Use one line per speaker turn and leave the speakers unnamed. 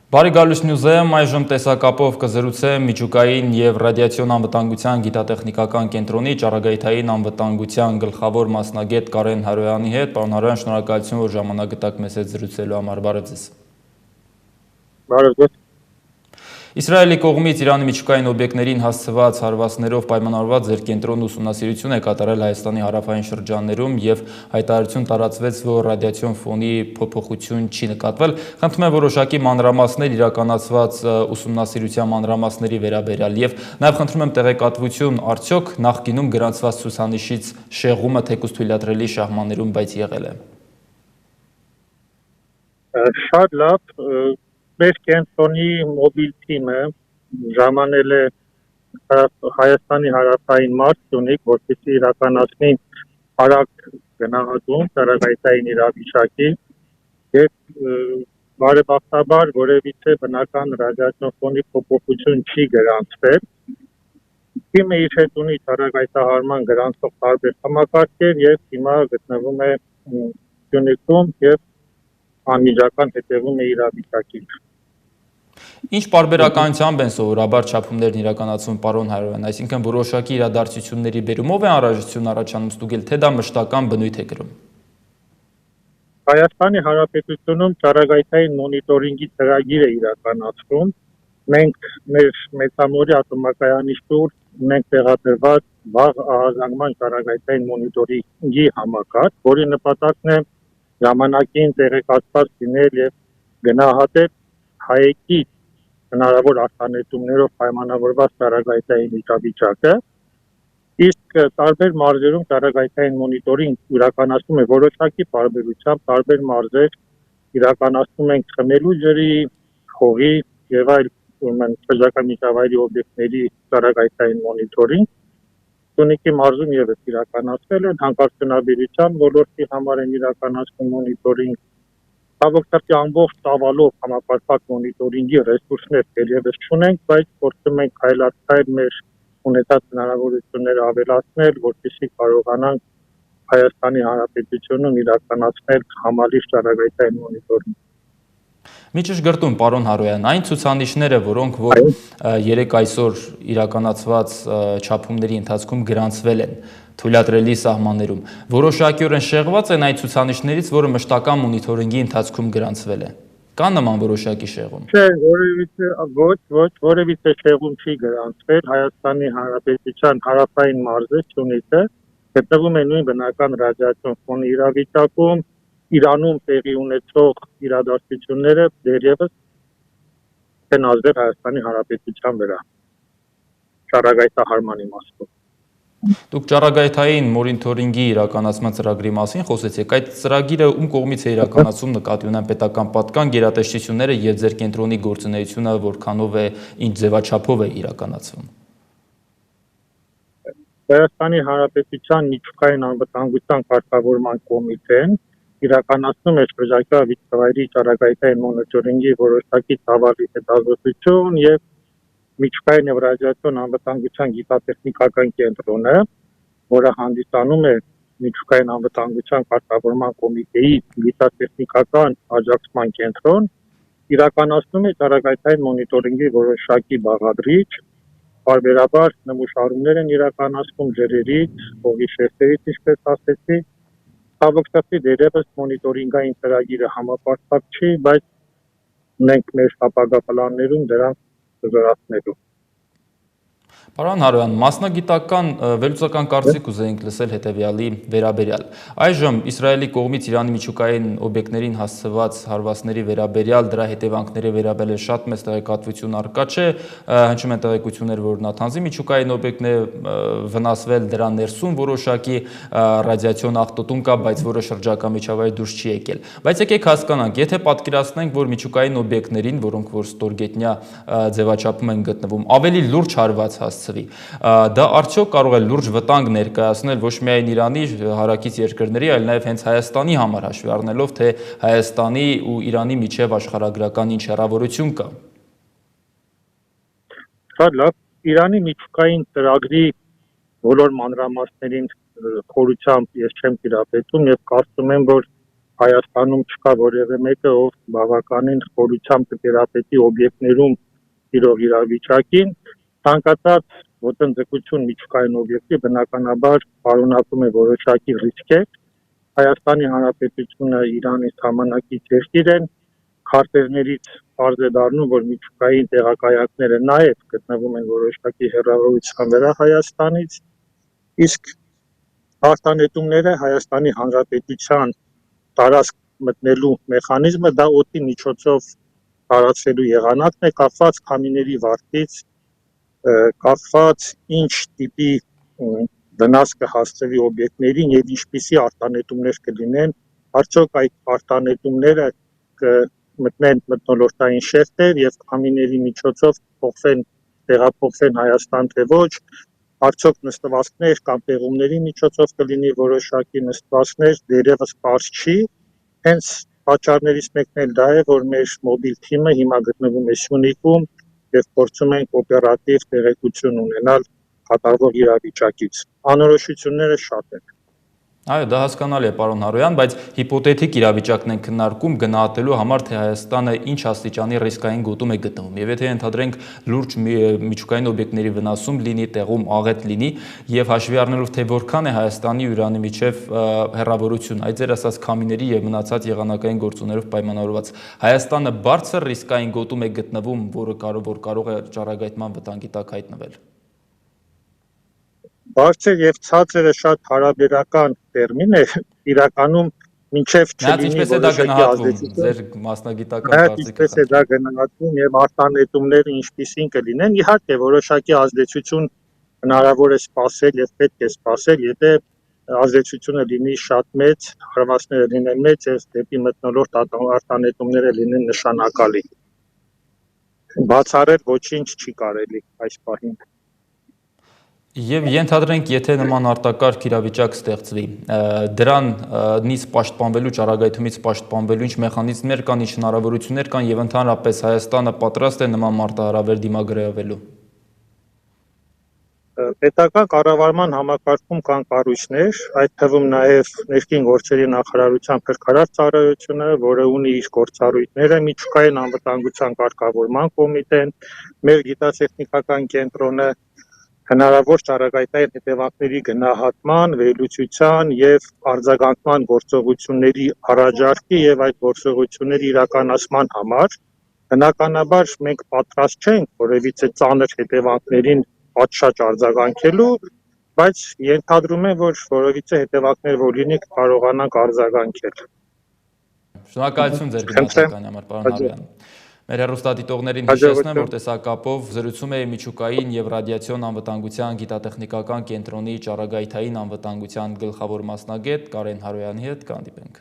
Բարի գալուս նյուզեմ, այժմ տեսակապով կզրուցեմ միջուկային և ռադիացիոն անվտանգության գիտատեխնիկական կենտրոնի ճառագայթային անվտանգության գլխավոր մասնագետ Կարեն Հարոյանի հետ։ Պարոն Հարոյան, շնորհակալություն, որ ժամանակ գտաք մեզ հետ զրուցելու համար։ Բարև ձեզ։
Բարև ձեզ։
Իսրայելի կողմից Իրանի միջուկային օբյեկտներին հասցված հարվածներով պայմանավորված ձեր կենտրոնը ուսումնասիրություն է կատարել Հայաստանի հարավային շրջաններում և հայտարարություն տարածվեց, որ ռադիացիոն ֆոնի փոփոխություն չի նկատվել։ Խնդրում եմ որոշակի մանրամասներ իրականացված ուսումնասիրության մանրամասների վերաբերյալ և նաև խնդրում եմ տեղեկատվություն, արդյոք նախկինում գրանցված ցուցանիշից շեղումը թեկուզ թույլատրելի շահմաններում բայց եղել է։
Շատ լավ, մեր կենտրոնի մոբիլ թիմը ժամանել է Հայաստանի հարավային մարզությունիկ, որպեսզի իրականացնի արագ գնահատում ճառագայթային իրավիճակի եւ բարեբախտաբար որևիցե բնական ռադիացիոն ֆոնի փոփոխություն չի գրանցվել։ Թիմը իր հետ ունի ճառագայթահարման գրանցող տարբեր համակարգեր եւ հիմա գտնվում է Սյունիքում եւ անմիջական հետևում է իրավիճակին։
Ինչ պարբերականությամբ են սովորաբար չափումներն իրականացվում, պարոն Հարոյան, այսինքն որոշակի իրադարձությունների բերումով է անհրաժեշտություն առաջանում ստուգել, թե դա մշտական բնույթ է կրում։
Հայաստանի Հանրապետությունում ճառագայթային մոնիտորինգի ծրագիր է իրականացվում։ Մենք մեր մեծամորի ատոմակայանի շուրջ ունենք տեղադրված վաղ ահազանգման ճառագայթային մոնիտորինգի համակարգ, որի նպատակն է ժամանակին տեղեկացված լինել եւ գնահատել հայեկի հնարավոր արտանետումներով պայմանավորված ճառագայթային իրավիճակը, իսկ տարբեր մարզերում ճառագայթային մոնիտորինգ իրականացնում է որոշակի տարբերությամբ, տարբեր մարզեր իրականացնում են խմելու ջրի, հողի եւ այլ շրջակա միջավայրի օբյեկտների ճառագայթային մոնիտորինգ։ Սյունիքի մարզում եւս իրականացվել է հանքարդյունաբերության ոլորտի համար են իրականացնում մոնիտորինգ։ Հավաքակի ամբողջ ծավալով համապարփակ մոնիտորինգի ռեսուրսներ դեռևս չունենք, բայց փորձում ենք քայլ մեր ունեցած հնարավորությունները ավելացնել, որպեսզի կարողանանք Հայաստանի Հանրապետությունում իրականացնել համալիր ճառագայթային մոնիտորինգ։
Մի ճշգրտում, պարոն Հարոյան, այն ցուցանիշները, որոնք որ երեք այսօր իրականացված չափումների ընթացքում գրանցվել են թույլատրելի սահմաններում, որոշակիորեն շեղված են այն ցուցանիշներից, որը մշտական մոնիտորինգի ընթացքում գրանցվել է։ Կա նման որոշակի շեղում։
Չէ, որևիցե շեղում չի գրանցվել Հայաստանի Հանրապետության հարավային մարզը Սյունիքը գտնվում է նույն բնական ռադիացիոն ֆոնի իրավիճակում, Իրանում տեղի ունեցող իրադարձությունները դեռևս չեն ազդել Հայաստանի Հանրապետության վրա ճառագայթահարման իմաստով։
Դուք ճառագայթային մոնիտորինգի իրականացման ծրագրի մասին խոսեցիք, այդ ծրագիրը ում կողմից է իրականացում, նկատի ունեմ պետական պատկան, գերատեսչությունները եւ ձեր կենտրոնի գործունեությունը որքանով է, ինչ ձևաչափով է իրականացվում։
Հայաստանի Հանրապետության միջուկային անվտանգության կարգավորման կոմիտեն իրականացնում է շրջակա միջավայրի ճառագայթային մոնիտորինգի որոշակի ծավալի հետազոտություն եւ միջուկային եւ ռադիացիոն անվտանգության գիտատեխնիկական կենտրոնը, որը հանդիսանում է միջուկային անվտանգության կարգավորման կոմիտեի գիտատեխնիկական աջակցման կենտրոն, իրականացնում է ճառագայթային մոնիտորինգի որոշակի բաղադրիչ, բարբերաբար նմուշարումներ են իրականացվում ջրերից, հողի շերտերից, ինչպես ասեցի, հավաքակի դերևս մոնիտորինգային ծրագիրը համապարփակ չի, բայց ունենք մեր ապագա պլաններում դրանք զորացնելու։
Պարոն Հարոյան, մասնագիտական վերլուծական կարծիք ուզեինք լսել հետևյալի վերաբերյալ։ Այժմ Իսրայելի կողմից Իրանի միջուկային օբյեկտներին հասցված հարվածների վերաբերյալ, դրա հետևանքների վերաբերյալ շատ մեծ տեղեկատվություն առկա չէ, հնչում են տեղեկություններ, որ Նաթանզի միջուկային օբյեկտն է վնասվել, դրա ներսում որոշակի ռադիացիոն աղտոտում կա, բայց որը շրջակա միջավայրի դուրս չի եկել։ Բայց եկեք հասկանանք, եթե պատկերացնենք, որ միջուկային օբյեկտներին, որոնք որ ստորգետնյա ձևաչափում են գտնվում, ավելի լուրջ հարված հասցվի, դա արդյոք կարող է լուրջ վտանգ ներկայացնել ոչ միայն Իրանի հարակից երկրների, այլ նաև հենց Հայաստանի համար, հաշվի առնելով, թե Հայաստանի ու Իրանի միջև աշխարհագրական ինչ հեռավորություն կա։
Շատ լավ, Իրանի միջուկային ծրագրի բոլոր մանրամասներին խորությամբ ես չեմ տիրապետում եւ կարծում եմ, որ Հայաստանում չկա որևէ մեկը, ով բավականին խորությամբ կտերապետի օբյեկտներում իրող իրավիճակին, ցանկացած ոտնձգություն միջուկային օբյեկտի բնականաբար պարունակում է որոշակի ռիսկեր։ Հայաստանի Հանրապետությունը Իրանի համանակից երկիր են, քարտեզներից պարզ է դառնում, որ միջուկային տեղակայակները նաև գտնվում են որոշակի հեռավորության վրա Հայաստանից, իսկ արտանետումները Հայաստանի Հանրապետության տարածք մտնելու մեխանիզմը դա օդի միջոցով տարածելու եղանակն է, կախված քամիների վարտից, կախված ինչ տիպի վնաս կհասցվի օբյեկտներին եւ ինչպիսի արտանետումներ կլինեն, արդյոք այդ արտանետումները կմտնեն մթնոլորտային շերտեր եւ քամիների միջոցով տեղափոխվեն Հայաստան թե ոչ, արդյոք նստվածքներ կամ պեղումների միջոցով կլինի որոշակի նստվածքներ, դերևս պարզ չի, հենց պատճառներից մեկն էլ դա է, որ մեր մոբիլ թիմը հիմա գտնվում է Սյունիքում եւ փորձում ենք օպերատիվ տեղեկություն ունենալ կատարվող իրավիճակից։ Անորոշությունները շատ են։
Այո, դա հասկանալի է, պարոն Հարոյան, բայց հիպոթետիկ իրավիճակն են քննարկում գնահատելու համար, թե Հայաստանը ինչ աստիճանի ռիսկային գոտում է գտնվում։ Եվ եթե ընդհանրենք լուրջ միջուկային օբյեկտների վնասում լինի, տեղում աղետ լինի, եւ հաշվի առնելով, թե որքան է Հայաստանի ու Իրանի միջև հեռավորություն, այդ ձեր ասած քամիների եւ մնացած եղանակային գործոններով պայմանավորված, Հայաստանը բարձր ռիսկային գոտում է գտնվում, որը կարող է ճառագայթման վտանգի տակ հայտնվել։
Բարձր եւ ցածրը շատ հարաբերական տերմին է, իրականում մինչեւ չլինի որոշակի ազդեցություն,
ձեր մասնագիտական կարծիքը։
Ինչպես է դա գնահատվում եւ արտանետումները ինչպիսին կլինեն, իհարկե որոշակի ազդեցություն հնարավոր է սպասել եւ պետք է սպասել, եթե ազդեցությունը լինի շատ մեծ, հարվածները լինեն մեծ եւ դեպի մթնոլորտ արտանետումները լինեն նշանակալի։ Բացառել ոչինչ չի կարելի այս պահին։
Եվ ենթադրենք, եթե նման արտակարգ իրավիճակ ստեղծվի, դրանից պաշտպանվելու, ճառագայթումից պաշտպանվելու ինչ մեխանիզմներ կան, ինչ հնարավորություններ կան եւ ընդհանրապես Հայաստանը պատրաստ է նման մարտահրավեր դիմագրավելու։
Պետական կառավարման համակարգում կան կառույցներ, այդ թվում նաև ներքին գործերի նախարարության փրկարար ծառայությունը, որը ունի իր գործառույթները, միջուկային անվտանգության կարգավորման կոմիտեն, մեր գիտատեխնիկական կենտրոնը, հնարավոր ճառագայթային հետևանքների գնահատման, վերլուծության եւ արձագանքման գործողությունների առաջարկի եւ այդ գործողությունների իրականացման համար բնականաբար մենք պատրաստ չենք որևիցե ծանր հետևանքներին պատշաճ արձագանքելու, բայց ենթադրում եմ, որ որևիցե հետևանքներ որ լինի կարողանանք արձագանքել։
Շնորհակալություն ձեր գնահատականի համար, պարոն Հարոյան։ Մեր հեռուստադիտողներին հիշեցնեմ, որ տեսակապով զրուցում է միջուկային եւ ռադիացիոն անվտանգության գիտատեխնիկական կենտրոնի ճառագայթային անվտանգության գլխավոր մասնագետ Կարեն Հարոյանի հետ, կհանդիպենք։